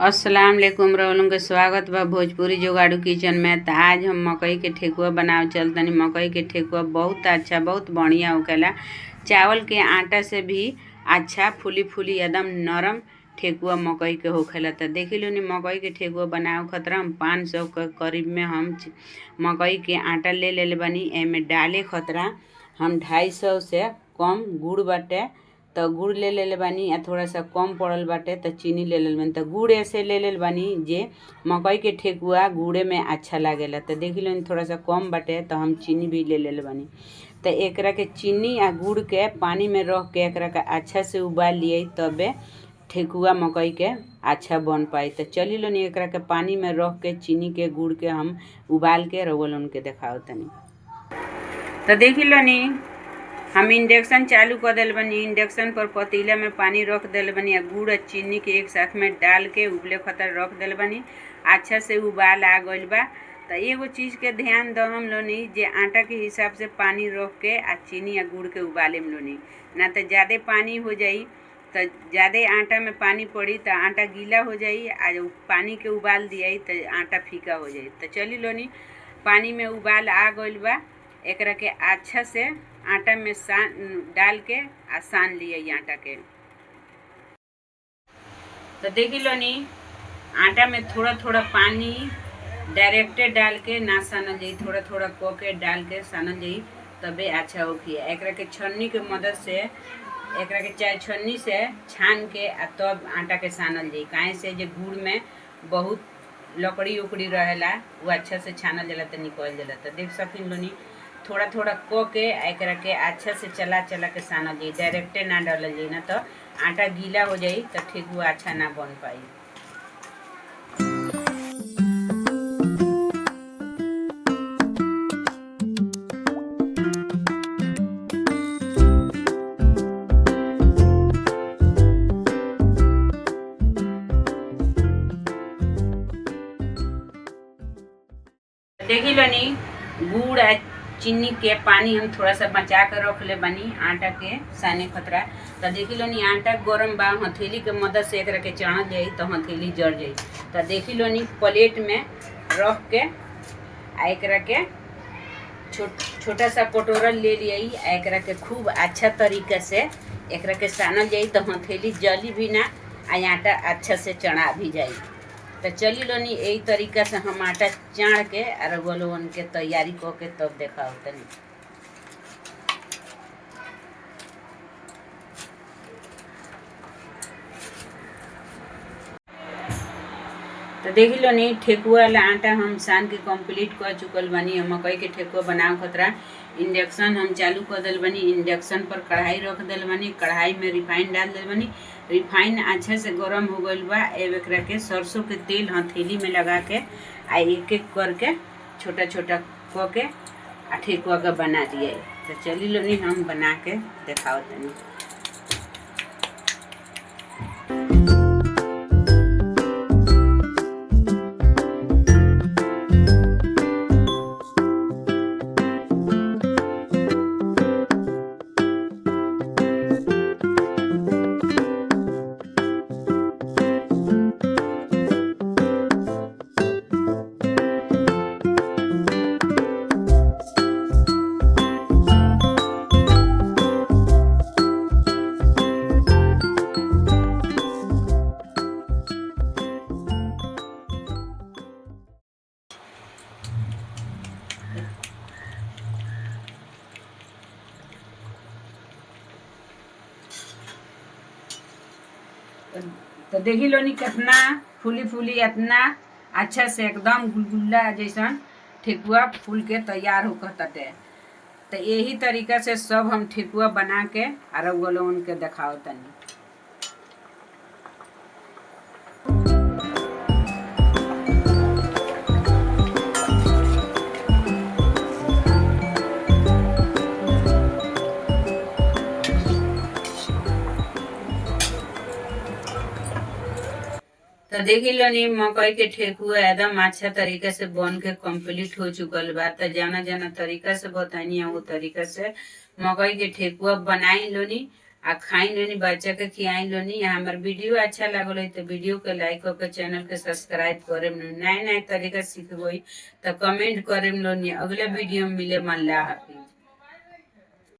अस्सलाम वालेकुम रउआ के स्वागत बा भोजपुरी जुगाड़ू किचन में। तो आज हम मकई के ठेकुआ बनावे चल तनी। मकई के ठेकुआ बहुत अच्छा बहुत बढ़िया होखेला। चावल के आटा से भी अच्छा फूली फूली एकदम नरम ठेकुआ मकई के होखेला। तो देखी लो नी मकई के ठेकुआ बनावे खतरा हम 500 के करीब में हम मकई के आटा ले ले बनी। एमे डाले खतरा हम 250 से कम गुड़ बाटे तो गुड़ ले ले बानी। आ थोड़ा सा कम पड़ल बाटे तो चीनी ले ले बानी। तो गुड़ ऐसे ले ले बानी जे मकई के ठेकुआ गुड़े में अच्छा लागेला। तो देख लो थोड़ा सा कम बाटे तो हम चीनी भी ले ले बानी। तो एकरा के चीनी आ गुड़ के पानी में रख के एकरा के अच्छा से उबाल लिए तबे ठेकुआ मकई के अच्छा बन पाई। तो चली लो नी एकरा के पानी में रख के चीनी के गुड़ के हम उबाल के रउआ के देखाओ तनी। तो देखी लो नी हम इंडक्शन चालू कर दिल बनी। इंडक्शन पर पतीला में पानी रख दिल बनी। गुड़ और चीनी के एक साथ में डाल के उबले खतर रख दिल बनी। अच्छा से उबाल आ गइल बा। तो एगो चीज़ के ध्यान दो हम लोनी जे आटा के हिसाब से पानी रख के आ चीनी या गुड़ के उबाले में लोनी, ना तो ज़्यादा पानी हो जाई तो ज़्यादा आटा में पानी पड़ी तो आटा गीला हो जाई। आ पानी के उबाल दिया तो आटा फीका हो जाई। तो चली लोनी पानी में उबाल आ गइल बा। एकरा के अच्छा से आटा में डाल के आ सान लिया आटा के। तो देखी लो नी आटा में थोड़ा थोड़ा पानी डायरेक्टे डाल के ना सानल जाई, थोड़ा थोड़ा क के डाल के सानल जाई तबे अच्छा होखी। एकरा के छन्नी के मदद से एकरा के चाहे छन्नी से छान के आ तब आटा के सानल जाई। काहे से जे गुड़ में बहुत लकड़ी उकड़ी रहेला वो अच्छा से छानल जाला तो निकल जाला। तो देख सकिन लोनी थोड़ा थोड़ा क के एकरा के अच्छा से चला चला के सानल जाई, डायरेक्टे ना डालल जाई, ना तो आटा गीला हो जाई तो ठेकुआ अच्छा ना बन पाई। देखी लो नी गुड़ आ चीनी के पानी हम थोड़ा सा बचा कर रख ले बनी आटा के साने खतरा। तो देखी लो नी आटा गरम बा, हथेली के मदद से एकरा के चढ़ जाई तो हथेली जड़ जाई। तो देखी लो नी प्लेट में रख के आ एकरा के छोटा सा कटोरा ले लिया। एकरा के खूब अच्छा तरीका से एकरा के सानल जाई तो हथेली जली भी ना आ आटा अच्छा से चढ़ा भी जाई। तो चली लो नी यही तरीका से हम आटा चाड़ के और गोलोवन के तैयारी क के तब देखाओ तनी। तो देखी लो नी ठेकुआ वाला आटा हम सान के कंप्लीट कर चुकल बनी। हम मकई के ठेकुआ बनाव खतरा इंडक्शन हम चालू कर दिल बनी। इंडक्शन पर कढ़ाई रख दिल बनी। कढ़ाई में रिफाइन डाल दिल बनी। रिफाइन अच्छा से गरम हो गइल बा। एकरा के सरसों के तेल हथेली में लगा के आ एक एक करके छोटा छोटा क के आ ठेकुआ का बना दिए। तो चली लो नी हम बना के देखाओ तनी। तो देखी लो नी कितना फूली फूली इतना अच्छा से एकदम गुलगुल्ला जैसन ठेकुआ फूल के तैयार होकर तटे। तो यही तरीका से सब हम ठेकुआ बना के और गोलोवन के देखाओ तनी। तो देखी लो नी मकई के ठेकुआ एकदम अच्छा तरीके से बन के कंप्लीट हो चुकल बा। तो जाना जाना तरीका से बतानी वो तरीका से मकई के ठेकुआ बनाई लो नी आ खाई लोनी, बच्चा के खियाई लोनी। हमार वीडियो अच्छा लगल है तो वीडियो के लाइक करके चैनल के सब्सक्राइब करे, नया नया तरीका सीखबई तो कमेंट करे लोनी। अगले वीडियो में मिले, मन ला।